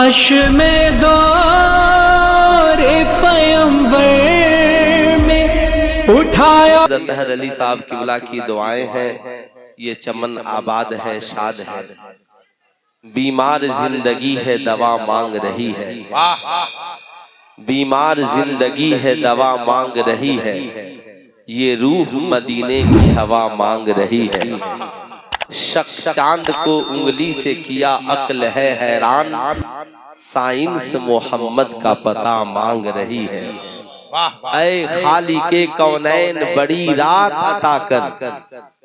काश में दौरे पैगंबर में उठाया। तहर अली साहब किबला की दुआएं हैं, ये चमन आबाद है, शाद है। बीमार जिंदगी है दवा मांग रही है, बीमार जिंदगी है दवा मांग रही है। ये रूह मदीने की हवा मांग रही है। शक चांद को उंगली से किया अक्ल है हैरान, साइंस मोहम्मद का पता मांग रही है। ऐ खालिके कौनैन बड़ी रात अता कर,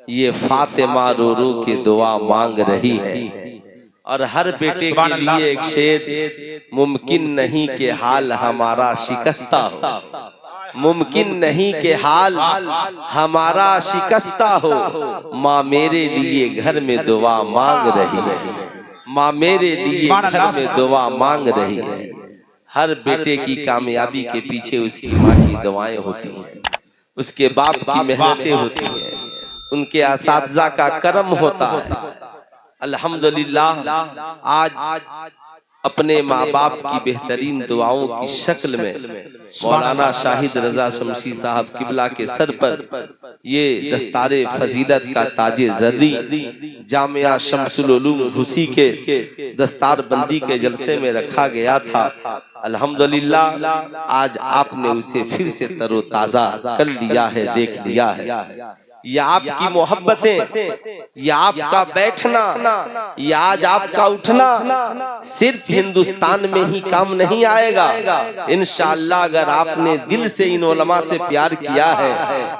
ये फातिमा रो रो के दुआ मांग रही है। और हर बेटे के लिए एक शेर, मुमकिन नहीं कि हाल हमारा शिकस्ता हो, मुमकिन नहीं कि हाल हमारा शिकस्ता हो। माँ मेरे लिए घर में दुआ मांग रही है, माँ मेरे लिए घर में दुआ मांग रही है। हर बेटे की कामयाबी के पीछे उसकी माँ की दुआएं होती हैं, उसके बाप की मेहनतें होती हैं, उनके असातिज़ा का करम होता है। अल्हम्दुलिल्लाह आज अपने माँ बाप की बेहतरीन दुआओं की शक्ल में मौलाना शाहिद रजा शमशी साहब किबला के सर पर ये दस्तारे फजीलत का ताजे ज़र्री जामिया शमसुल उलूम भूसी के दस्तार बंदी के जलसे में रखा गया था। अल्हम्दुलिल्लाह आज आपने उसे फिर से तरोताजा कर लिया है, देख लिया है। या आपकी मोहब्बतें, या आपका बैठना, या आज आपका उठना सिर्फ हिंदुस्तान में ही काम नहीं आएगा। इंशाअल्लाह अगर आपने दिल से इन उलमा से प्यार किया है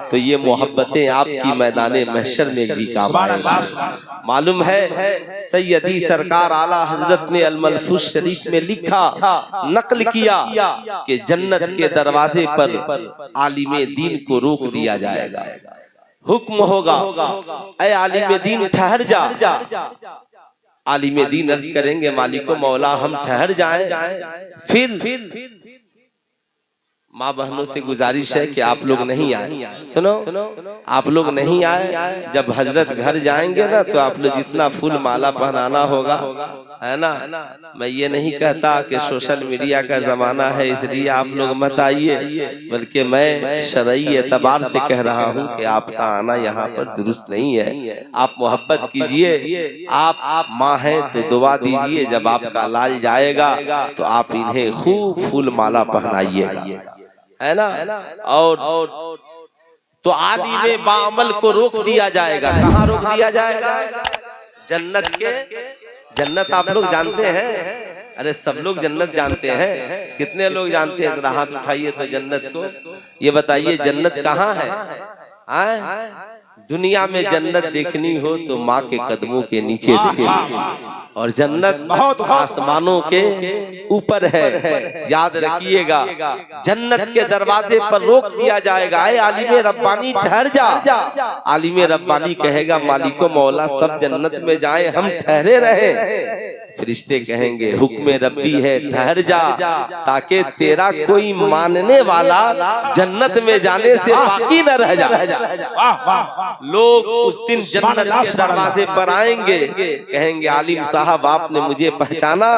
तो ये मोहब्बतें आपकी मैदाने महशर में भी काम आएगी। मालूम है सैयदी सरकार आला हजरत ने अल-मलफूज शरीफ में लिखा, नकल किया कि जन्नत के दरवाजे पर आलिमे दीन को रोक दिया जाएगा। हुक्म होगा, ऐ आलिम दीन ठहर जा। आलिम दीन अर्ज करेंगे, मालिको मौला हम ठहर जाएं। फिर माँ बहनों से गुजारिश है कि आप लोग नहीं आए, सुनो आप लोग नहीं आए। जब हजरत घर जाएंगे ना तो आप लोग जितना फूल माला पहनाना होगा, है ना। मैं ये नहीं कहता कि सोशल मीडिया का जमाना है इसलिए आप लोग मत आइए, बल्कि मैं शरई एतबार से कह रहा हूँ कि आपका आना यहाँ पर दुरुस्त नहीं है। आप मोहब्बत कीजिए, आप माँ हैं तो दुआ दीजिए, जब आपका लाल जाएगा तो आप इन्हें खूब फूल माला पहनाइए, है ना। और तो आलिमे बाअमल को रोक दिया जाएगा। कहाँ रोक दिया जाएगा? जन्नत के, जन्नत आप लोग जानते हैं, अरे सब लोग जन्नत जानते हैं। कितने लोग जानते हैं? जरा हाथ उठाइए तो जन्नत को। ये बताइए जन्नत कहाँ है? दुनिया में जन्नत देखनी हो तो माँ के कदमों के नीचे देखिए, और जन्नत बहुत आसमानों के ऊपर है। याद रखिएगा, जन्नत के दरवाजे पर रोक दिया जाएगा, ऐ आलिमे रब्बानी ठहर जा। आलिमे रब्बानी कहेगा, मालिको मौला सब जन्नत में जाए, हम ठहरे रहे। फरिश्ते कहेंगे, हुक्म रब्बी है ठहर जा, ताकि तेरा कोई मानने वाला जन्नत में जाने से बाकी न रह जाए। लोग उस दिन जन्नत के दरवाजे पर आएंगे, कहेंगे, आलिम साहब आपने मुझे पहचाना,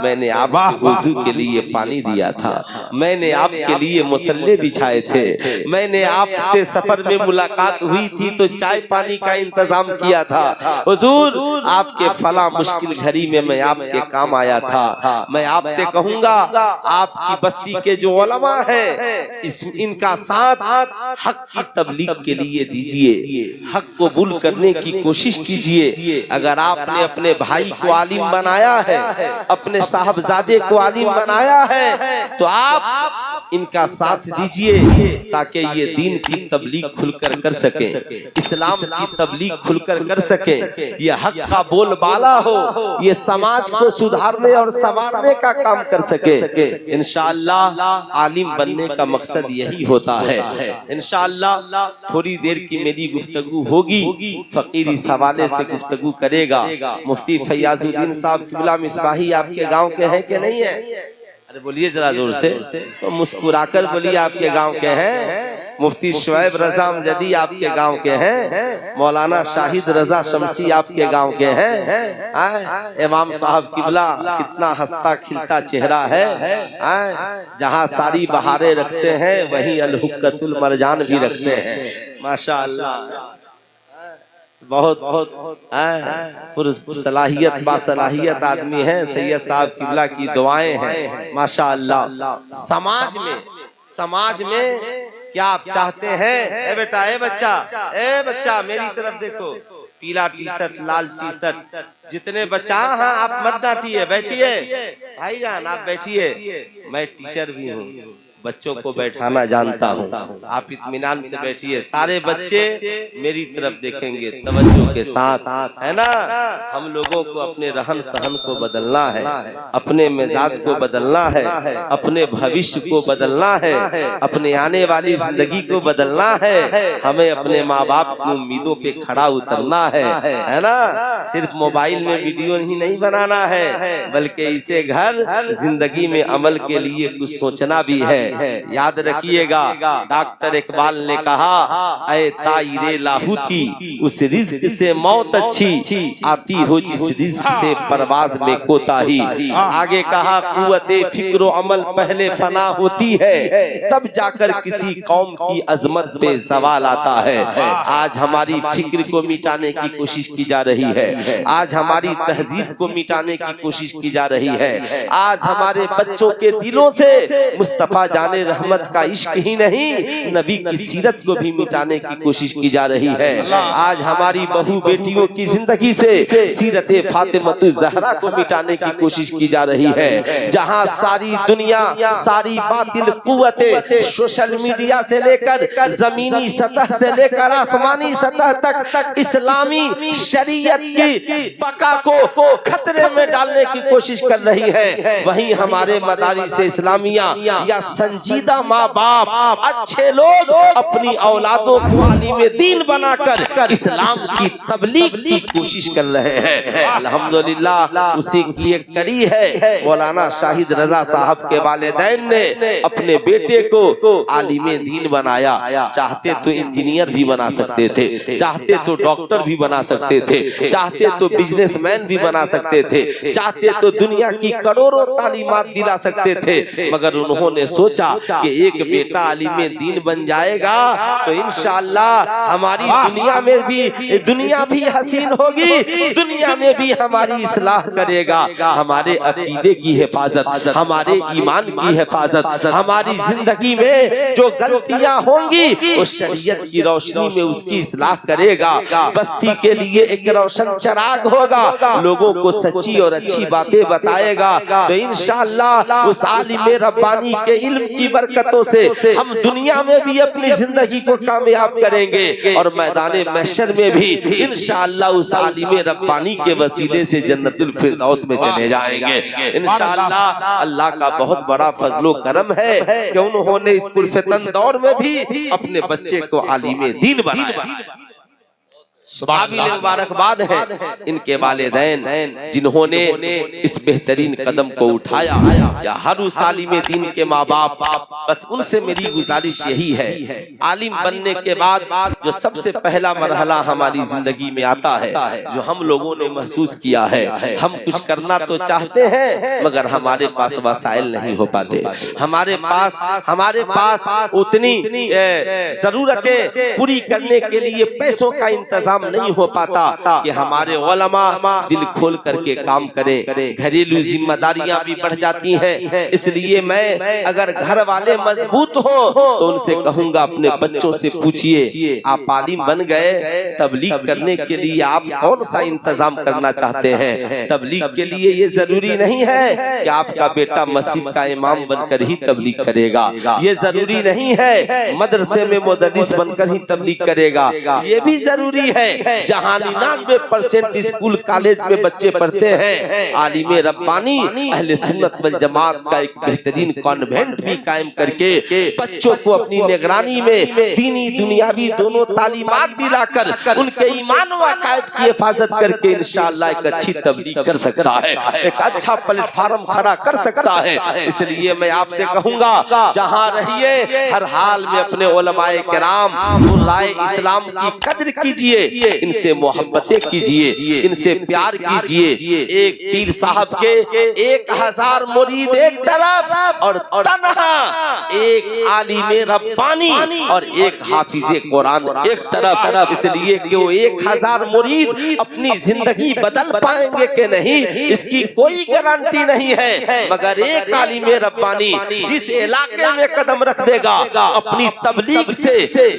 मैंने आपको वुजू के लिए पानी दिया था, मैंने आपके लिए मुसल्ले बिछाए थे, मैंने आपसे सफर में मुलाकात हुई थी तो चाय पानी का इंतजाम किया था, हुजूर आपके फला मुश्किल घड़ी में मैं आपके काम आया था। मैं आपसे कहूंगा, आपकी बस्ती के जो उलमा हैं, इनका साथ हक की तबलीग के लिए दीजिए, हक को कबूल करने की कोशिश कीजिए। अगर आपने अपने भाई को आलिम बनाया है, अपने साहबजादे को आलिम बनाया है, तो आप इनका साथ दीजिए, ताकि ये दीन की तबलीग खुलकर कर सके, इस्लाम की तबलीग खुलकर कर सके, ये हक का बोलबाला हो, ये समाज को सुधारने और संवारने का काम कर सके। इंशाअल्लाह आलिम बनने का मकसद यही होता है। इंशाअल्लाह थोड़ी देर की मेरी गुफ्तगू होगी, फकीर इस हवाले से गुफ्तगू करेगा। मुफ्ती फैयाजुद्दीन साहब किबला मिसबाही आपके गांव के हैं कि नहीं है? अरे बोलिए जरा जोर से, तो मुस्कुराकर बोलिए, आपके गांव के हैं? मुफ्ती शुएब रजा अमजदी आपके गांव के हैं, मौलाना शाहिद रजा शमसी आपके गांव के हैं। इमाम साहब किबला कितना हंसता खिलता चेहरा है। जहां सारी बहारें रखते हैं वहीं अलहुक्कतुल मरजान भी रखते हैं। माशाअल्लाह, बहुत सलाहियत बासलाहियत आदमी है। सैयद साहब किबला की दुआएं हैं माशाअल्लाह। समाज में क्या आप चाहते हैं? ए बेटा, ए बच्चा मेरी तरफ देखो, पीला टी शर्ट, लाल टी शर्ट, जितने बच्चा, हाँ आप मत डांटिए, बैठिए भाईजान, आप बैठिए। मैं टीचर भी हूँ, बच्चों को बैठाना जानता हूँ, आप इत्मीनान से बैठिए। सारे बच्चे मेरी तरफ देखेंगे तवज्जो के साथ, है ना। हम लोगों को अपने रहन सहन को बदलना है, अपने मिजाज को बदलना है, अपने भविष्य को बदलना है, अपने आने वाली जिंदगी को बदलना है। हमें अपने माँ बाप की उम्मीदों पे खड़ा उतरना है ना। सिर्फ मोबाइल में वीडियो ही नहीं बनाना है, बल्कि इसे घर जिंदगी में अमल के लिए कुछ सोचना भी है। याद रखिएगा, डॉक्टर इकबाल ने कहा, ऐ ताइरे लाहूती, उस रिज्क से मौत अच्छी, आती हो जिस रिज्क से परवाज में कोताही। आगे कहा, कुव्वते फिक्र अमल पहले फना होती है, तब जाकर किसी कौम की अजमत पे सवाल आता है। आज हमारी फिक्र को मिटाने की कोशिश की जा रही है, आज हमारी तहजीब को मिटाने की कोशिश की जा रही है, आज हमारे बच्चों के दिलों से मुस्तफा जाने रहमत का इश्क ही नहीं, नबी की सीरत को भी मिटाने की कोशिश की जा रही है। आज हमारी बहू बेटियों की जिंदगी से सीरत फातिमतुज ज़हरा को मिटाने की कोशिश की जा रही है। जहां सारी दुनिया, सारी बातिल कुव्वतें सोशल मीडिया से लेकर जमीनी सतह से लेकर आसमानी सतह तक इस्लामी शरीयत की बका को खतरे में डालने की कोशिश कर रही है, वहीं हमारे मदारिस इस्लामिया या संजीदा माँ बाप, अच्छे लोग अपनी औलादों को आलिम दीन बनाकर इस्लाम की तबलीग की कोशिश कर रहे हैं। अल्हम्दुलिल्लाह, उसी की एक कड़ी है। मौलाना शाहिद रजा साहब के वालिदैन ने अपने बेटे को आलिम दीन बनाया। चाहते तो इंजीनियर भी बना सकते थे, चाहते तो डॉक्टर भी बना सकते थे, चाहते तो बिजनेसमैन भी बना सकते थे, चाहते तो दुनिया की करोड़ों तालीमात दिला सकते थे, मगर उन्होंने सोचा कि एक बेटा आलिम दीन बन जाएगा तो इंशाअल्लाह हमारी दुनिया भी हसीन होगी, दुनिया में भी हमारी इस्लाह करेगा। हमारे अकीदे की हिफाजत, हमारे ईमान की हिफाजत, हमारी जिंदगी में जो गलतियां होंगी वो शरीयत की रोशनी में उसकी इस्लाह करेगा। बस्ती के लिए एक रोशन चराग होगा, लोगों को सच्ची और अच्छी बातें बताएगा। तो इंशाअल्लाह उस आलिम रब्बानी के इल्म की बरकतों से हम दुनिया में भी अपनी जिंदगी को कामयाब करेंगे और मैदाने महशर में भी इंशाअल्लाह उस आलिम रब्बानी के वसीले से जन्नतुल फिरदौस में चले जाएंगे इंशाअल्लाह। अल्लाह का बहुत बड़ा फजलो करम है कि उन्होंने इस पुरफितन दौर में भी अपने बच्चे को आलिम दीन बनाया। मुबारकबाद है इनके वालिदैन जिन्होंने इस बेहतरीन कदम को उठाया। या हर उस आलिम दीन के माँ बाप, बस उनसे मेरी गुजारिश यही है, आलिम बनने के बाद जो सबसे पहला मरहला हमारी जिंदगी में आता है, जो हम लोगों ने महसूस किया है, हम कुछ करना तो चाहते हैं मगर हमारे पास वसाइल नहीं हो पाते, हमारे पास उतनी जरूरतें पूरी करने के लिए पैसों का इंतजाम नहीं हो पाता कि हमारे उलमा दिल खोल करके काम करें। घरेलू जिम्मेदारियां भी बढ़ जाती हैं, इसलिए मैं अगर घर वाले मजबूत हो तो उनसे कहूंगा अपने बच्चों से पूछिए, आप आलिम बन गए, तबलीग करने के लिए आप कौन सा इंतजाम करना चाहते हैं? तबलीग के लिए ये जरूरी नहीं है कि आपका बेटा मस्जिद का इमाम बनकर ही तबलीग करेगा, ये जरूरी नहीं है मदरसे में मुदर्रिस बनकर ही तबलीग करेगा, ये भी जरूरी है है जहाँ 99% स्कूल कॉलेज में बच्चे पढ़ते हैं। आलिम रब्बानी अहले सुन्नत वल जमात का एक बेहतरीन कॉन्वेंट भी कायम करके बच्चों को अपनी निगरानी में दीनी दुनियावी दोनों तालीमात दिलाकर उनके ईमान व अकायद की हिफाजत करके इंशाअल्लाह एक अच्छी तबलीग कर सकता है, एक अच्छा प्लेटफार्म खड़ा कर सकता है। इसलिए मैं आपसे कहूंगा, जहां रहिए हर हाल में अपने उलमाए किराम उलमाए इस्लाम की कद्र कीजिए, इनसे मोहब्बतें कीजिए, इनसे प्यार कीजिए। एक पीर साहब के 1000 मुरीद एक तरफ और तन्हा एक आलिम रब्बानी और एक हाफिज कुरान एक तरफ। इसलिए कि वो 1000 मुरीद अपनी जिंदगी बदल पाएंगे कि नहीं इसकी कोई गारंटी नहीं है, मगर एक आलिम रब्बानी जिस इलाके में कदम रख देगा अपनी तबलीग से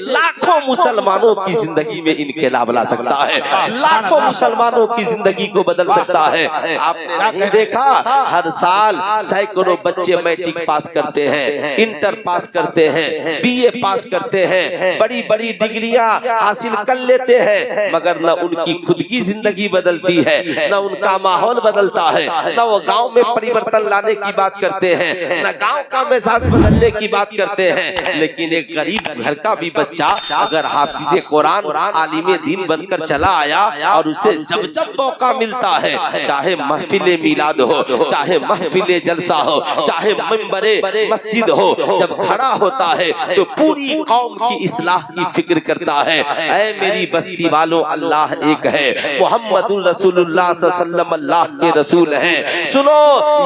लाखों मुसलमानों की जिंदगी में इनकलाब ला सकता है, लाखों मुसलमानों की जिंदगी को बदल सकता है। आपने नहीं देखा हर साल सैकड़ों बच्चे मैट्रिक पास करते हैं, इंटर पास करते हैं, बीए पास करते हैं, बड़ी बड़ी डिग्रियां हासिल कर लेते हैं, मगर न उनकी खुद की जिंदगी बदलती है, न उनका माहौल बदलता है, न वो गांव में परिवर्तन लाने की बात करते हैं, न गांव का मिजाज बदलने की बात करते हैं। लेकिन एक गरीब घर का भी बच्चा अगर हाफिज कुरान आलिम दीन बनकर चला आया और उसे जब जब मौका मिलता है, चाहे महफिले मिलाद हो, चाहे महफिले जलसा हो, चाहे मिंबरे मस्जिद हो, जब खड़ा होता है तो पूरी कौम की इस्लाह की फिक्र करता है। ऐ मेरी बस्ती वालों, अल्लाह एक है, मोहम्मदुर रसूलुल्लाह सल्लल्लाहु अलैहि वसल्लम अल्लाह के रसूल हैं। सुनो,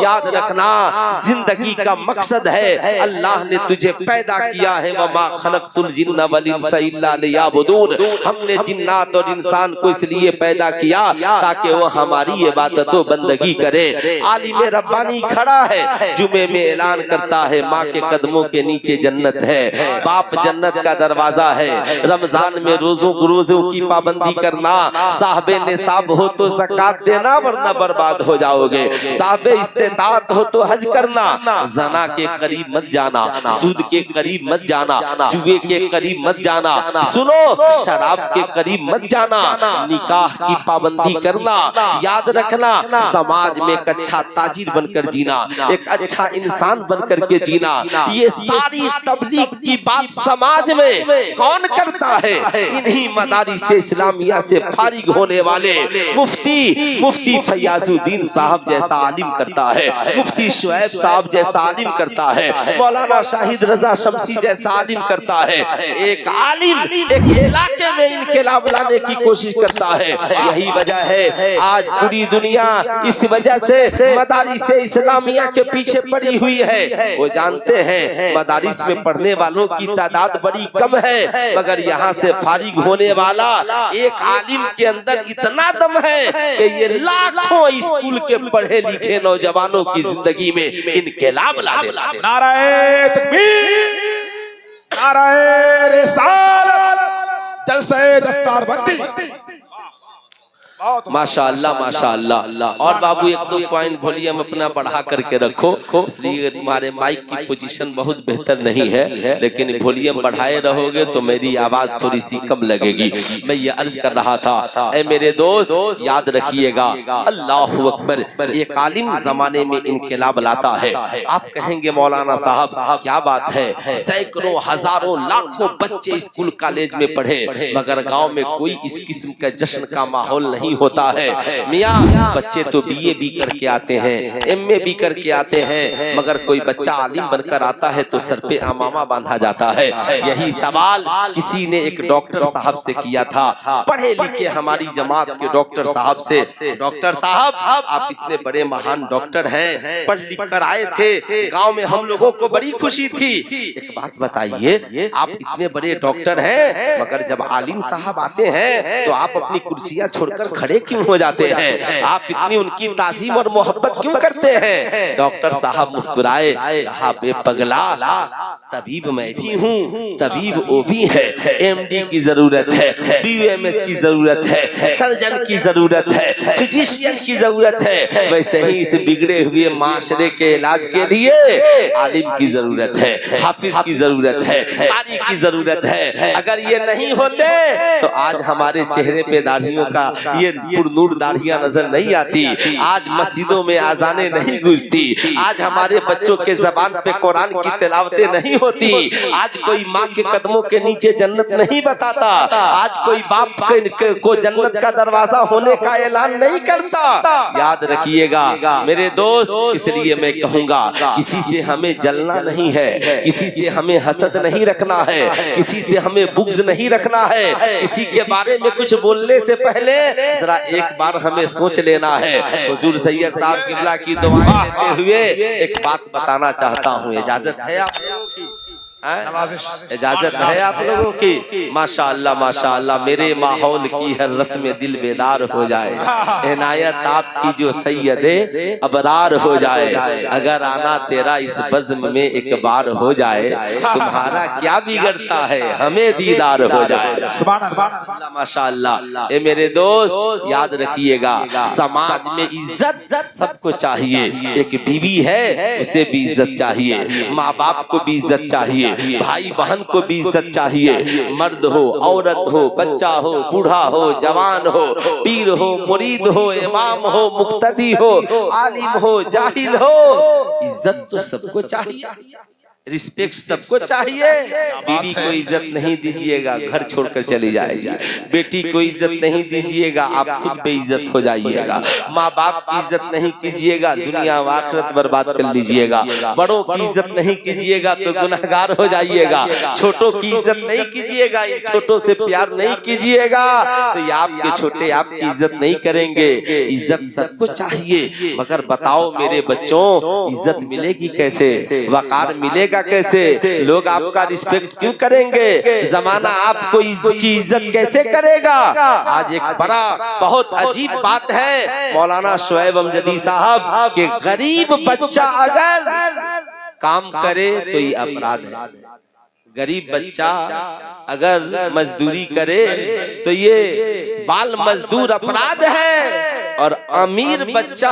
याद रखना, जिंदगी का मकसद है अल्लाह ने तुझे पैदा किया है, वमा खलक़तुल जिन्ना वल इंसा इल्ला लियअबुदून। हमने जिन्नात और इंसान को इसलिए पैदा किया ताकि वो हमारी इबादत व बंदगी करे। आलिम रब्बानी खड़ा है, जुमे में ऐलान करता है माँ के कदमों के नीचे जन्नत है, बाप जन्नत का दरवाजा है, रमजान में रोजों की पाबंदी करना, साहबे निसाब हो तो ज़कात देना वरना बर्बाद हो जाओगे, साहबे इस्तेताअत हो तो हज करना, जना के करीब मत जाना, सूद के करीब मत जाना, जुए के करीब मत जाना, सुनो शराब के करीब मत जाना, निकाह की पाबंदी करना। याद रखना, समाज में एक अच्छा ताजिर बनकर जीना, एक अच्छा इंसान बनकर के जीना, ये सारी तबलीग की बात समाज में कौन करता है? इन्हीं मदारिस इस्लामिया से फारिग होने वाले मुफ्ती फैयाजुद्दीन साहब जैसा आलिम करता है, मुफ्ती शुएब साहब जैसा आलिम करता है, मौलाना शाहिद रजा शमसी जैसा आलिम करता है। एक आलिम एक इलाके में इनकलाब लाने की कोशिश करता है। यही वजह है आज पूरी दुनिया इस वजह से मदारिस इस्लामिया के पीछे पड़ी हुई है। वो जानते हैं मदारिस में पढ़ने वालों की तादाद बड़ी कम है, मगर यहाँ से फारिग होने वाला एक आलिम के अंदर इतना दम है कि ये लाखों स्कूल के पढ़े लिखे नौजवानों की जिंदगी में इनकलाब ला देगा। नाराए तकबीर, नाराए रिसालत, जलसे दस्तारबंदी। माशाअल्लाह माशाअल्लाह। और बाबू एक दो पॉइंट वॉल्यूम अपना बढ़ा करके रखो, इसलिए तुम्हारे माइक की पोजीशन बहुत बेहतर नहीं है, लेकिन वॉल्यूम बढ़ाए रहोगे तो मेरी आवाज थोड़ी सी कम लगेगी। मैं ये अर्ज कर रहा था, ऐ मेरे दोस्त याद रखिएगा, अल्लाहु अकबर एक आलिम जमाने में इनकलाब लाता है। आप कहेंगे मौलाना साहब क्या बात है, सैकड़ों हजारों लाखों बच्चे स्कूल कॉलेज में पढ़े, मगर गाँव में कोई इस किस्म का जश्न का माहौल नहीं होता है। मियाँ बच्चे तो बीए भी करके आते हैं, एमए भी करके आते हैं, मगर कोई बच्चा आलिम बनकर आता है तो सर पे अमामा बांधा जाता है। यही सवाल किसी ने एक डॉक्टर साहब से किया था, पढ़े लिखे हमारी जमात के डॉक्टर साहब से, डॉक्टर साहब आप इतने बड़े महान डॉक्टर हैं, पढ़ लिख कर आए थे, गाँव में हम लोगों को बड़ी खुशी थी, एक बात बताइए आप इतने बड़े डॉक्टर हैं, मगर जब आलिम साहब आते हैं तो आप अपनी कुर्सियां छोड़कर खड़े क्यों हो जाते हैं? आप इतनी उनकी ताजीम और मोहब्बत क्यों करते हैं? डॉक्टर साहब मुस्कुराए, कहा बे पगला, तबीब मैं भी हूँ, तबीब वो भी है। एमडी की जरूरत है, बीयूएमएस की जरूरत है, सर्जन की जरूरत है, फिजिशियन की जरूरत है। वैसे ही इस बिगड़े हुए माशरे के इलाज के लिए आलिम की जरूरत है, हाफिज की जरूरत है, कारी की जरूरत है। अगर ये नहीं होते तो आज हमारे चेहरे पे दाढ़ियों का ये पुरनूर दाढ़ियां नजर नहीं आती, आज मस्जिदों में आजाने नहीं गूंजती, आज हमारे बच्चों के जबान पे कुरान की तिलावतें नहीं होती, आज कोई माँ के कदमों के नीचे जन्नत नहीं बताता, आज कोई बाप को जन्नत का दरवाजा होने का ऐलान नहीं करता। याद रखिएगा मेरे दोस्त, इसलिए मैं कहूंगा किसी से हमें जलना नहीं है, किसी से हमें हसद नहीं रखना है, किसी से हमें बुग़्ज़ नहीं रखना है। किसी के बारे में कुछ बोलने से पहले जरा एक बार हमें सोच लेना है। हुजूर सैयद साहब किबला की दुआएं देते हुए एक बात बताना चाहता हूँ, इजाजत है आप लोगों की? इजाजत है आप लोगों की? माशाअल्लाह माशाअल्लाह, मेरे माहौल की हर रस्म में दिल बेदार हो जाए, इनायत आपकी जो सैयदे अबरार हो जाए। अगर आना तेरा इस बज़्म में एक बार हो जाए, तुम्हारा क्या बिगड़ता है, हमें दीदार हो जाए। माशाअल्लाह। ए मेरे दोस्त याद रखिएगा, समाज में इज्जत सबको चाहिए। एक बीवी है उसे भी इज्जत चाहिए, माँ बाप को भी इज्जत चाहिए, भाई बहन को भी इज्जत चाहिए। मर्द हो, औरत हो, बच्चा हो, बूढ़ा हो, जवान हो, पीर हो, मुरीद हो, इमाम हो, मुक्तदी हो, आलिम हो, जाहिल हो, इज्जत तो सबको चाहिए, रिस्पेक्ट सबको चाहिए। बीवी को इज्जत नहीं दीजिएगा, घर छोड़कर चली जाएगी। बेटी को इज्जत नहीं दीजिएगा, आप खुद बेइज्जत हो जाइएगा। माँ बाप की इज्जत नहीं कीजिएगा, दुनिया व आखिरत बर्बाद कर लीजिएगा। बड़ों की इज्जत नहीं कीजिएगा तो गुनहगार हो जाइएगा। छोटों की इज्जत नहीं कीजिएगा, छोटों से प्यार नहीं कीजिएगा तो ये आपके छोटे आपकी इज्जत नहीं करेंगे। इज्जत सबको चाहिए, मगर बताओ मेरे बच्चों, इज्जत मिलेगी कैसे, वकार मिलेगा कैसे, लोग आपका रिस्पेक्ट क्यों करेंगे, जमाना आपको की इज्जत कैसे करेगा? आज एक बड़ा बहुत अजीब बात है, मौलाना शोएब अमजदी साहब के गरीब बच्चा अगर काम करे तो ये अपराध है। गरीब बच्चा अगर मजदूरी करे तो ये बाल मजदूर अपराध है, और अमीर बच्चा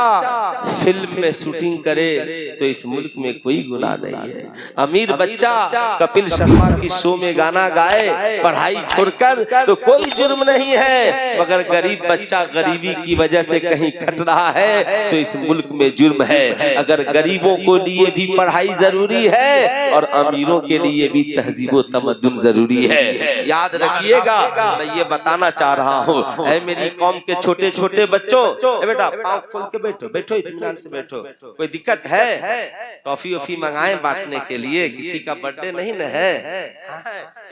फिल्म में शूटिंग करे तो इस मुल्क में कोई गुनाह नहीं है। अमीर बच्चा कपिल शर्मा की शो में गाना गाए पढ़ाई छोड़कर तो कोई जुर्म नहीं है, मगर गरीब बच्चा गरीबी की वजह से कहीं खट रहा है तो इस मुल्क में जुर्म है। अगर गरीबों को लिए भी पढ़ाई जरूरी है और अमीरों के लिए भी तहजीब व तमद्दुन जरूरी है। याद रखिएगा, मैं ये बताना चाह रहा हूँ, ऐ मेरी कौम के छोटे छोटे बच्चों, बेटा पाँव खोल के बैठो, बैठो इत्मीनान से बैठो। कोई दिक्कत है? टॉफी वॉफी मंगाए बांटने के लिए, किसी का बर्थडे नहीं न है?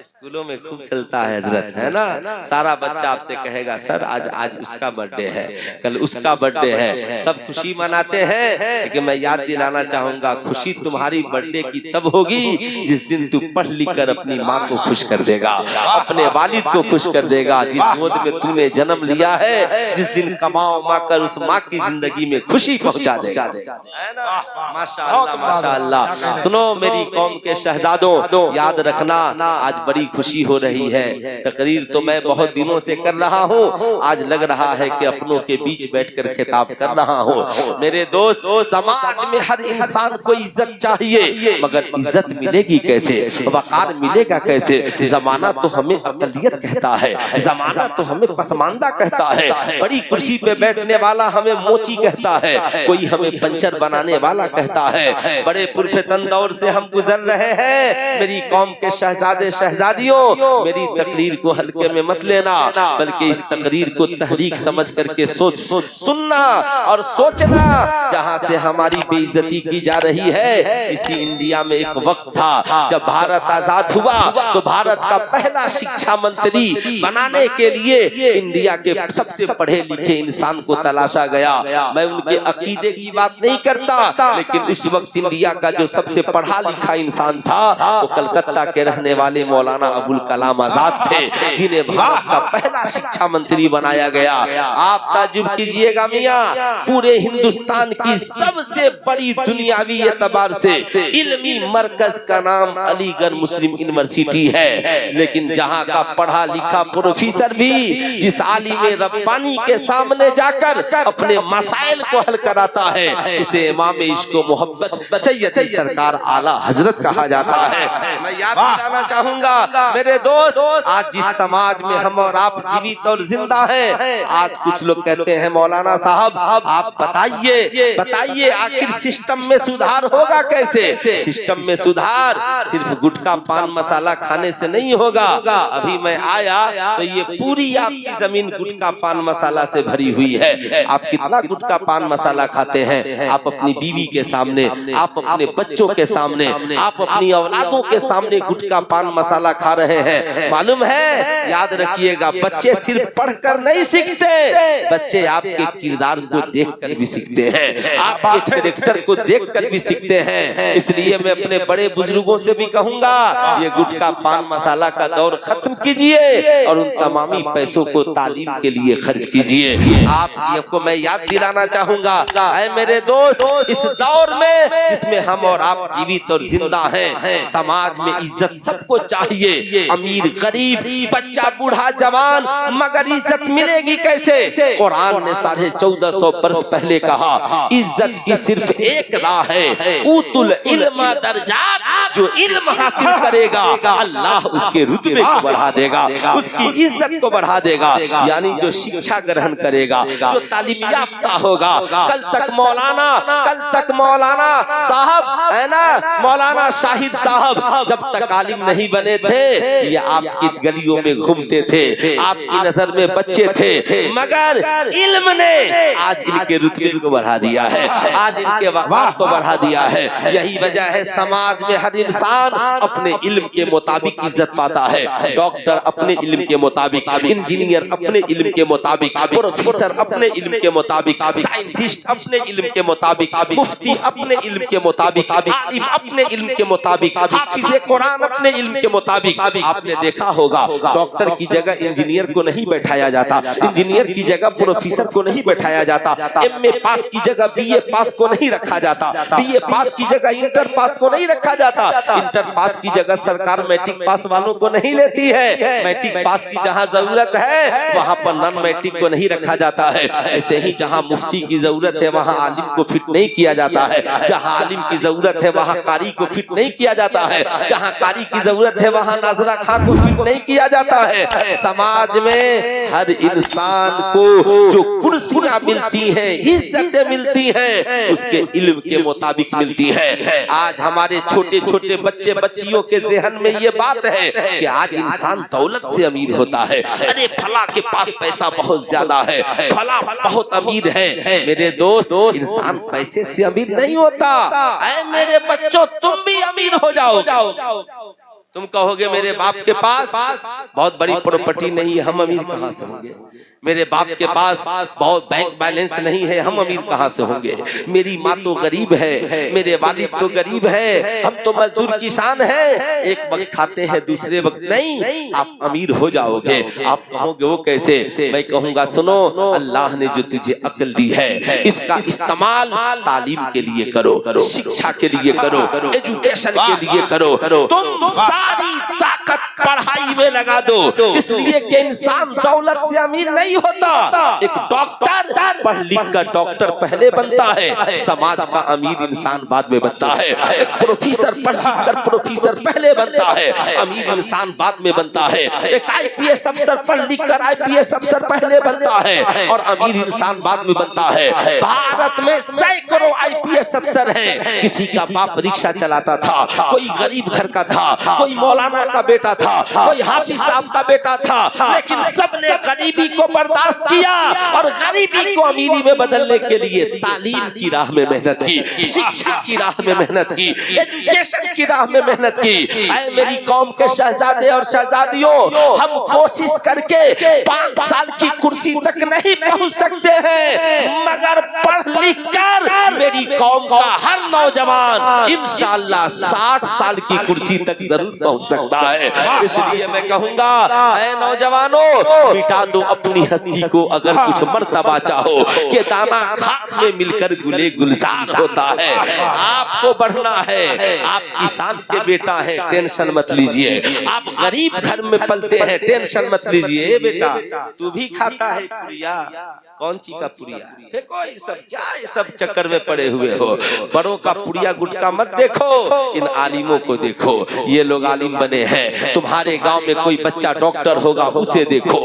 स्कूलों में खूब चलता है हजरत, है ना? सारा बच्चा आपसे कहेगा सर आज उसका बर्थडे है, कल उसका बर्थडे है, सब खुशी मनाते हैं। लेकिन मैं याद दिलाना चाहूंगा, खुशी तुम्हारी बर्थडे की तब होगी जिस दिन तू पढ़ लिख कर अपनी माँ को खुश कर देगा, अपने वालिद को खुश कर देगा, जिस गोद में तूने जन्म लिया है, जिस दिन कमाओ माँ कर उस माँ की जिंदगी में खुशी पहुंचा देगा। माशाअल्लाह माशाअल्लाह। सुनो मेरी कौम के शहजादों, याद रखना आज बड़ी खुशी हो रही है। तकरीर तो मैं बहुत दिनों से कर रहा हूँ, आज लग रहा है कि अपनों के बीच बैठकर खिताब कर रहा हूँ। मेरे दोस्त, समाज में हर इंसान को इज्जत चाहिए, मगर इज्जत मिलेगी कैसे, वकार मिलेगा कैसे? जमाना तो हमें अकलियत कहता है, जमाना तो हमें पसमानदा कहता है, बड़ी कुर्सी पे बैठने वाला हमें मोची कहता है, कोई हमें पंचर बनाने वाला कहता है। बड़े पुरफेतन दौर से हम गुजर रहे हैं। मेरी कौम के शहजादे शहजादियों, मेरी तकरीर को हल्के में मत लेना, बल्कि इस तकरीर को तहरीक समझ करके सोच सुनना और सोचना। जहां से हमारी बेइज्जती की जा रही है, इसी इंडिया में एक वक्त था जब भारत आजाद हुआ तो भारत का पहला शिक्षा मंत्री बनाने के लिए इंडिया के सबसे पढ़े लिखे इंसान को तलाशा गया। मैं उनके अकीदे की बात नहीं करता, लेकिन इस वक्त इंडिया का जो सबसे पढ़ा लिखा इंसान था वो कलकत्ता के रहने वाले मौलाना अबुल कलाम आजाद थे, जिन्हें भारत का पहला शिक्षा मंत्री बनाया गया। आप ताजुब कीजिएगा मियां, पूरे हिंदुस्तान की सबसे बड़ी दुनियावी एतबार से इल्मी मरकज का नाम अलीगढ़ मुस्लिम यूनिवर्सिटी है, लेकिन जहां का पढ़ा लिखा प्रोफेसर भी जिस आलिम रब्बानी के सामने जाकर अपने मसाइल को हल कराता है उसे इमाम इश्क व मोहब्बत सैयदी सरकार आला हजरत कहा जाता है। मैं याद दिलाना चाहूंगा मेरे दोस्त, आज जिस समाज में हम और आप जीवित और जिंदा हैं, आज कुछ लोग कहते हैं मौलाना साहब आप बताइए आखिर सिस्टम में सुधार होगा कैसे? सिस्टम में सुधार सिर्फ गुटखा पान मसाला खाने से नहीं होगा। अभी मैं आया तो ये पूरी आपकी जमीन गुटखा पान मसाला से भरी हुई है। आप कितना गुटखा पान मसाला खाते हैं? आप अपनी बीवी के सामने, आप अपने बच्चों के सामने, आप अपनी औलादों के सामने गुटखा पान मसाला खा रहे हैं। मालूम है, याद रखिएगा, बच्चे सिर्फ पढ़कर नहीं सीखते, बच्चे आपके किरदार को देखकर भी सीखते हैं, आपके कैरेक्टर को देखकर भी सीखते हैं। इसलिए मैं अपने बड़े बुजुर्गों से भी कहूंगा ये गुटखा पान मसाला का दौर खत्म कीजिए और उन तमामी पैसों को तालीम के लिए खर्च कीजिए। आपको मैं याद दिलाना चाहूंगा ऐ मेरे दोस्त, इस दौर में जिसमें हम और आप जीवित और जिंदा हैं, समाज में इज्जत सबको चाहिए, अमीर गरीब, बच्चा बूढ़ा जवान, मगर इज्जत मिलेगी कैसे? कुरान ने 1450 वर्ष पहले कहा इज्जत की सिर्फ एक राह है, उतुल इल्म दर्जात, जो इल्म हासिल करेगा अल्लाह उसके रुतबे को बढ़ा देगा, उसकी इज्जत को बढ़ा देगा। यानी जो शिक्षा ग्रहण करेगा, जो तालीम याफ्ता होगा। कल तक मौलाना साहब है ना, मौलाना शाहिद साहब जब तक आलिम नहीं बने थे ये आपकी गलियों में घूमते थे, आपकी नजर में बच्चे थे, मगर इल्म ने आज इनके रुतबे को बढ़ा दिया है, आज इनके वक़ार को बढ़ा दिया है। यही वजह है समाज में हर इंसान अपने इल्म के मुताबिक इज्जत पाता है। डॉक्टर अपने इल्म के मुताबिक, इंजीनियर अपने इल्म के मुताबिक, प्रोफेसर अपने इल्म के मुताबिक, साइंटिस्ट अपने इल्म के मुताबिक, मुफ्ती अपने इल्म के मुताबिक, आलिम अपने इल्म के मुताबिक, हाफिज़े कुरान अपने इल्म के मुताबिक। आपने देखा होगा डॉक्टर की जगह इंजीनियर को नहीं बैठाया जाता, इंजीनियर की जगह प्रोफेसर को नहीं बैठाया जाता, एमए पास की जगह बीए पास को नहीं रखा जाता, बीए पास की जगह इंटर पास को नहीं रखा जाता, इंटर पास की जगह सरकार मैट्रिक पास वालों को नहीं लेती है, मैट्रिक पास की जहां जरूरत है वहां पर नॉन मैट्रिक को नहीं रखा जाता है। ऐसे ही जहां मुफ्ती की जरूरत है वहां आलिम को फिट नहीं किया जाता है, जहां आलिम की जरूरत है वहां कारी को फिट नहीं किया जाता है, जहां कारी की जरूरत है वहां नाजरा खां को फिट नहीं किया जाता है। समाज में हर इंसान को जो कुर्सियां मिलती हैं, इज्जतें मिलती हैं, उसके इल्म के मुताबिक मिलती है। आज हमारे छोटे छोटे बच्चे बच्चियों के ज़हन में ये बात है कि आज इंसान दौलत से अमीर होता है, अरे फला के पास पैसा बहुत ज्यादा है, फला बहुत अमीर है। मेरे दोस्त, इंसान पैसे से अमीर नहीं होता। ऐ मेरे बच्चों, तुम भी अमीर हो जाओ। तुम कहोगे मेरे बाप के पास बहुत बड़ी प्रॉपर्टी नहीं है, हम अमीर कहां से होंगे? मेरे बाप के पास बहुत बैंक बैलेंस नहीं है, हम अमीर कहां से होंगे? मेरी माँ तो गरीब है, मेरे वालिद तो गरीब है, हम तो मजदूर किसान हैं, एक वक्त खाते हैं दूसरे वक्त नहीं। आप अमीर हो जाओगे। आप कहोगे वो कैसे? मैं कहूंगा सुनो, अल्लाह ने जो तुझे अक्ल दी है इसका इस्तेमाल तालीम के लिए करो, शिक्षा के लिए करो, एजुकेशन के लिए करो। तुम सारी ताकत पढ़ाई में लगा दो, इसलिए कि इंसान दौलत से अमीर नहीं होता। एक डॉक्टर पढ़ लिख कर डॉक्टर पहले बनता है, समाज का अमीर इंसान बाद में बनता है। एक प्रोफेसर पढ़ लिख कर प्रोफेसर पहले बनता है, अमीर इंसान बाद में बनता है। एक आईपीएस अफसर पढ़ लिख कर आईपीएस अफसर पहले बनता है और अमीर इंसान बाद में बनता है। भारत में सैकड़ों आईपीएस अफसर हैं। किसी का बाप रिक्शा चलाता था, कोई गरीब घर का था, कोई मौलाना का बेटा था, कोई हाफिज साहब का बेटा था, लेकिन सबने गरीबी को बर्दाश्त किया और गरीबी को अमीरी में बदलने के लिए तालीम की राह में मेहनत की, शिक्षा की राह में मेहनत की, एजुकेशन की राह में मेहनत की। ऐ मेरी कौम के शहजादे और शहजादियों, हम कोशिश करके 5 साल की कुर्सी तक नहीं पहुंच सकते हैं, मगर पढ़ लिख कर मेरी कौम का हर नौजवान इंशाअल्लाह 60 साल की कुर्सी तक जरूर पहुंच सकता है। इसलिए मैं कहूंगा, ऐ नौजवानों, मिटा दो अपनी हस्ती को अगर कुछ मर्तबा चाहो, कि दाना खाक में मिलकर गुले गुलजार होता है। आपको बढ़ना है, आप किसान के बेटा हैं, टेंशन मत लीजिए। आप गरीब घर में पलते हैं, टेंशन मत लीजिए। बेटा तू भी खाता है पुरिया, कौन ची का पुरिया? देखो ये सब क्या, ये सब चक्कर में पड़े हुए हो। बड़ों का पुरिया गुटका मत देखो, इन आलिमों को देखो, ये लोग आलिम बने हैं। तुम्हारे गांव में कोई बच्चा डॉक्टर होगा, उसे देखो,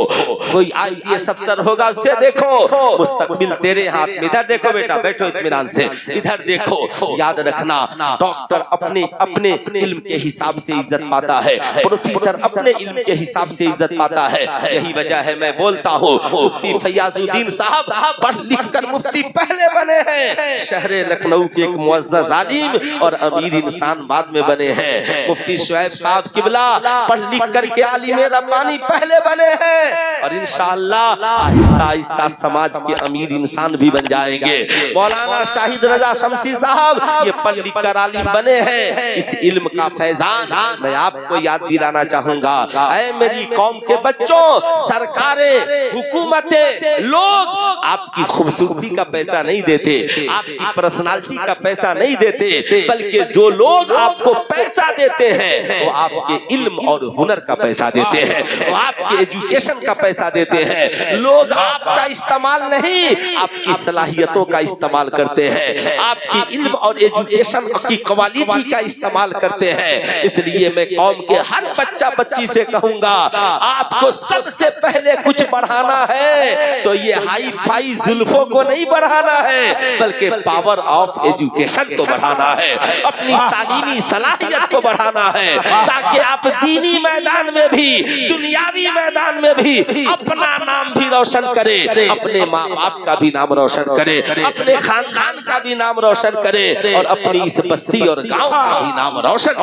कोई IPS अफसर होगा, उसे देखो। मुस्तकबिल तेरे हाथ में। इधर देखो बेटा, बैठो इत्मीनान से, इधर देखो। याद रखना, डॉक्टर अपने अपने इल्म के हिसाब से इज्जत पाता है, प्रोफेसर अपने इल्म के हिसाब से इज्जत पाता है। यही वजह है मैं बोलता हूँ, मुफ्ती फैयाजुद्दीन साहब पढ़ लिख कर मुफ्ती पहले बने हैं। शहरे लखनऊ के एक मुअज़्ज़ज़ आलिम और अमीर इंसान बाद में बने हैं। मुफ्ती शुएब साहब किबला पढ़ लिख करके आलिम रब्बानी पहले बने हैं, और इंशाअल्लाह आहिस्ता आहिस्ता समाज के अमीर इंसान भी बन जाएंगे। मौलाना शाहिद रजा शमसी साहब ये पढ़ लिख कर आलिम बने हैं। इस इल्म का फैजान मैं आपको याद दिलाना चाहूंगा। ऐ मेरी कौम के बच्चों, सरकारें, हुकूमतें, लोग आपकी खूबसूरती का पैसा नहीं देते, आपकी पर्सनालिटी का पैसा नहीं देते, बल्कि जो लोग आपको पैसा देते हैं वो आपके इल्म और हुनर का पैसा देते हैं, वो आपके एजुकेशन का पैसा देते हैं। लोग आपका इस्तेमाल नहीं, आपकी सलाहियतों का इस्तेमाल करते हैं, आपकी इल्म और एजुकेशन की क्वालिटी का इस्तेमाल करते हैं। इसलिए मैं कौम के हर बच्चा बच्ची से कहूंगा, आपको सबसे पहले कुछ बढ़ाना है तो ये हाई फाई जुल्फों को नहीं बढ़ाना है, बल्कि पावर ऑफ एजुकेशन को बढ़ाना है, अपनी तालीमी सलाहियत को बढ़ाना है, ताकि आप दीनी मैदान में भी, दुनियावी मैदान में भी अपना नाम भी रोशन करें, अपने माँ बाप का भी नाम रोशन करें, अपने खानदान का भी नाम रोशन करें, और अपनी इस बस्ती और गांव का भी नाम रोशन।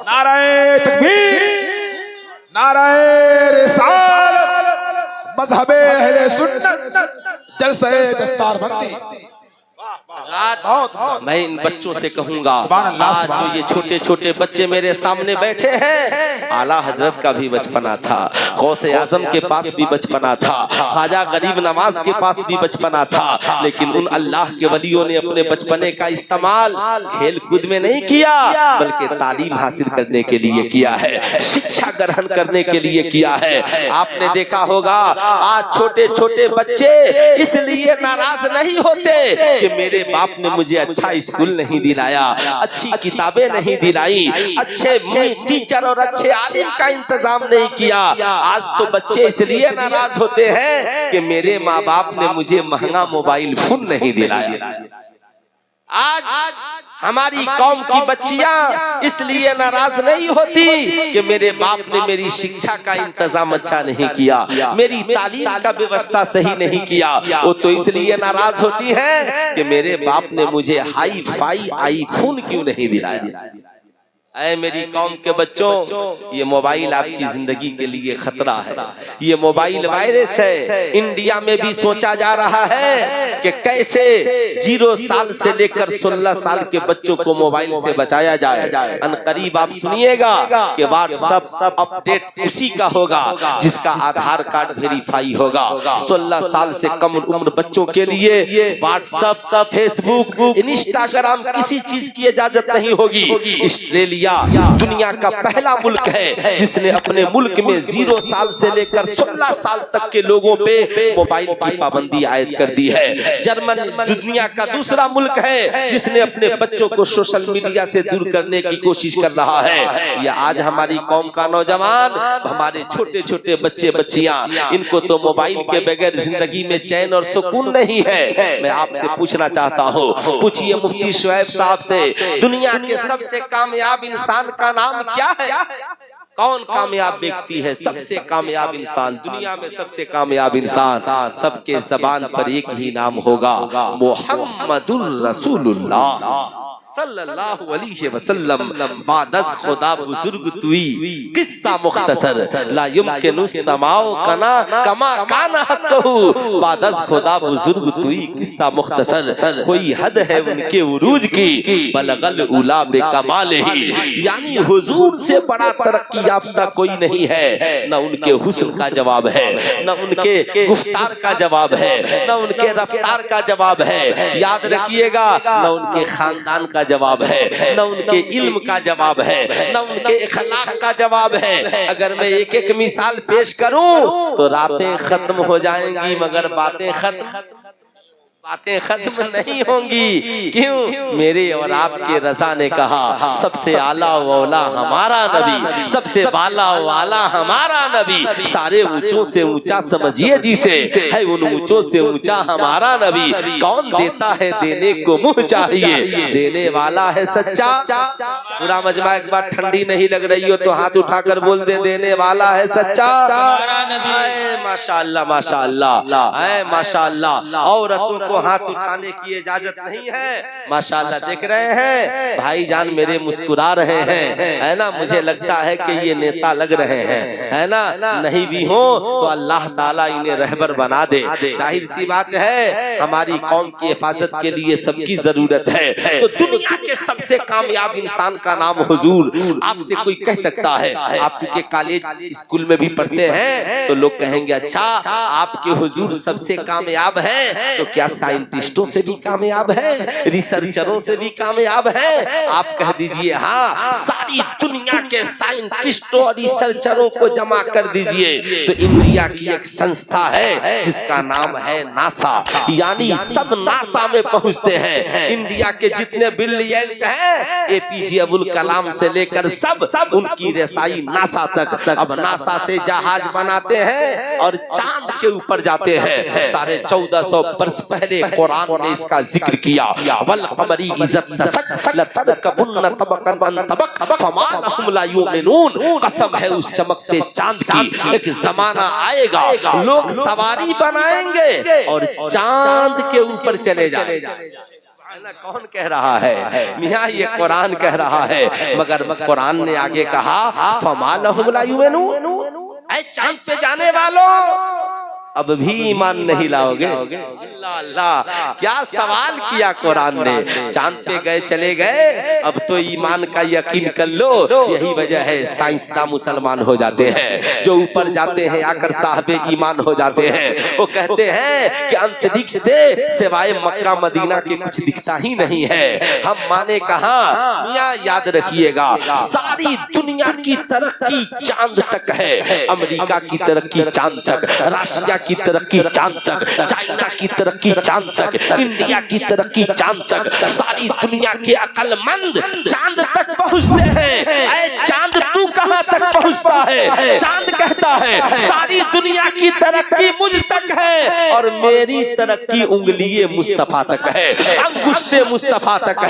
नाराए तकबीर, नाराए रिसालत, मज़हबे अहले सुन्नत, जलसे दस्तारबंदी। मैं इन बच्चों से कहूंगा, आज जो ये छोटे छोटे बच्चे मेरे सामने बैठे हैं, आला हजरत का भी बचपना था, गौसे आजम के पास भी बचपना था, ख्वाजा गरीब नवाज के पास भी बचपना था, लेकिन उन अल्लाह के वलियों ने अपने बचपने का इस्तेमाल खेल कूद में नहीं किया, बल्कि तालीम हासिल करने के लिए किया है, शिक्षा ग्रहण करने के लिए किया है। आपने देखा होगा, आज छोटे छोटे बच्चे इसलिए नाराज नहीं होते कि मेरे बाप ने मुझे अच्छा स्कूल नहीं दिलाया, अच्छी किताबें नहीं दिलाई, अच्छे टीचर और अच्छे आलिम का इंतजाम नहीं किया। आज तो बच्चे इसलिए नाराज होते हैं कि मेरे माँ बाप ने मुझे महंगा मोबाइल फोन नहीं दिलाया। आज हमारी कौम की बच्चियां इसलिए नाराज नहीं होती कि मेरे बाप ने मेरी शिक्षा का इंतजाम अच्छा नहीं किया, मेरी तालीम का व्यवस्था सही नहीं किया। वो तो इसलिए नाराज होती हैं कि मेरे बाप ने मुझे हाई फाई आईफोन क्यों नहीं दिलाया। ऐ मेरी कौम के बच्चों, ये मोबाइल आपकी जिंदगी के लिए खतरा है, ये मोबाइल वायरस है। इंडिया में भी सोचा जा रहा है कि कैसे 0 साल से लेकर 16 साल के बच्चों को मोबाइल से बचाया जाए। अनकरीब आप सुनिएगा कि व्हाट्सएप अपडेट उसी का होगा जिसका आधार कार्ड वेरीफाई होगा। 16 साल से कम उम्र बच्चों के लिए व्हाट्सएप, फेसबुक, इंस्टाग्राम किसी चीज की इजाजत नहीं होगी। ऑस्ट्रेलिया दुनिया का पहला मुल्क है जिसने अपने मुल्क में 0 साल से लेकर 16 साल तक के लोगों पे मोबाइल की पाबंदी आयद कर दी है। जर्मन दुनिया का दूसरा मुल्क है जिसने अपने बच्चों को सोशल मीडिया से दूर करने की कोशिश कर रहा है। या आज हमारी कौम का नौजवान, हमारे छोटे छोटे बच्चे बच्चियां, इनको तो मोबाइल के बगैर जिंदगी में चैन और सुकून नहीं है। मैं आपसे पूछना चाहता हूँ, पूछिए मुफ्ती शुएब साहब से, दुनिया के सबसे कामयाब इंसान का नाम क्या है? कौन कामयाब व्यक्ति है? सबसे कामयाब इंसान, दुनिया में सबसे कामयाब इंसान। सबके जबान पर एक ही नाम होगा, मोहम्मदुर रसूलुल्लाह सल्लल्लाहु अलैहि वसल्लम। बादस खुदा बुजुर्ग तुई, किस्सा मुख्तसर ला युमकिनु समाओ कना कमा काना हक़्क़हु। बादस खुदा बुजुर्ग तुई, किस्सा मुख्तसर, कोई हद है उनके उरूज की, बलगल उला बेकमालिही। यानी हुजूर से बड़ा तरक्की याफ्ता कोई नहीं है। न उनके हुस्न का जवाब है, न उनके गुफ्तार का जवाब है, न उनके रफ्तार का जवाब है। याद रखिएगा, न उनके खानदान का जवाब है, न उनके इल्म का जवाब है, न उनके इखलाक का जवाब है। अगर मैं एक एक मिसाल पेश करूं तो रातें खत्म हो जाएंगी, मगर बातें खत्म नहीं होंगी। क्यों? मेरे और आपके रज़ा ने कहा, सबसे आला वाला हमारा नबी, सबसे बाला वाला हमारा नबी। सारे ऊंचों से ऊंचा समझिए जिसे, है उन ऊंचों से ऊंचा हमारा नबी। कौन देता है देने को मुंह चाहिए, देने वाला है सच्चा। पूरा मजमा एक बार ठंडी नहीं लग रही हो तो हाथ उठाकर बोल दे, देने वाला है सच्चा। माशाअल्लाह माशाअल्लाह माशाअल्लाह। औरतों को हाथ उठाने की इजाजत नहीं है। माशाअल्लाह, देख रहे हैं भाईजान मेरे मुस्कुरा रहे हैं, है ना। मुझे लगता है कि ये नेता लग रहे हैं, है ना। नहीं भी हो तो अल्लाह ताला इन्हें रहबर बना दे। जाहिर सी बात है, हमारी कौम की हिफाजत के लिए सबकी जरूरत है। तो दुनिया के सबसे कामयाब इंसान का नाम हुजूर। आपसे कोई कह सकता है, आप चूंकि कॉलेज स्कूल में भी पढ़ते हैं तो लोग कहेंगे, अच्छा आपके हुजूर सबसे कामयाब हैं, तो क्या साइंटिस्टों से भी कामयाब है, रिसर्चरों से भी कामयाब है? आप कह दीजिए, हाँ, सारी दुनिया के साइंटिस्टों और रिसर्चरों को जमा कर दीजिए तो इंडिया की एक संस्था है जिसका नाम है नासा। यानी सब नासा में पहुंचते हैं। इंडिया के जितने ब्रिलियंट हैं, एपीजे अब्दुल कलाम से लेकर सब उनकी रसाई नासा तक। अब नासा से जहाज बनाते हैं और चांद के ऊपर जाते हैं। 1450 वर्ष पहले कुरान ने इसका जिक्र किया, वल कमरी इज़्ज़त तसक लतरकबुन तबकन अन तबक फमा लहुम ला युमिनून। कसम है उस चमकते चांद की, एक जमाना आएगा लोग सवारी बनाएंगे और चांद के ऊपर चले जाएंगे। कौन कह रहा है? मियां ये कुरान कह रहा है। मगर कुरान ने आगे कहा, फमा लहुम ला युमिनून। ऐ चांद पे जाने वालों, अब भी ईमान नहीं लाओगे? अल्लाह अल्लाह, क्या सवाल किया कुरान ने। चांद पे गए चले गए, अब तो ईमान का यकीन कर लो। यही वजह है साइंसदान मुसलमान हो जाते हैं, जो ऊपर जाते हैं आकर साहबे ईमान हो जाते हैं। वो कहते हैं कि अंतरिक्ष से सिवाय मक्का मदीना के कुछ दिखता ही नहीं है। हम माने कहाँ? मियां याद रखिएगा, सारी दुनिया की तरक्की चांद तक है। अमेरिका की तरक्की चांद तक, रशिया की तरक्की चांद तक, चाइना की तरक्की चांद तक, इंडिया की तरक्की चांद तक। सारी दुनिया के अक्लमंद चांद तक पहुंचते हैं। ऐ चांद तू कहां तक पहुंचता है? चांद कहता है सारी दुनिया की तरक्की मुझ तक है और मेरी तरक्की उंगलिये मुस्तफा तक है, अंगुश्ते मुस्तफा तक है।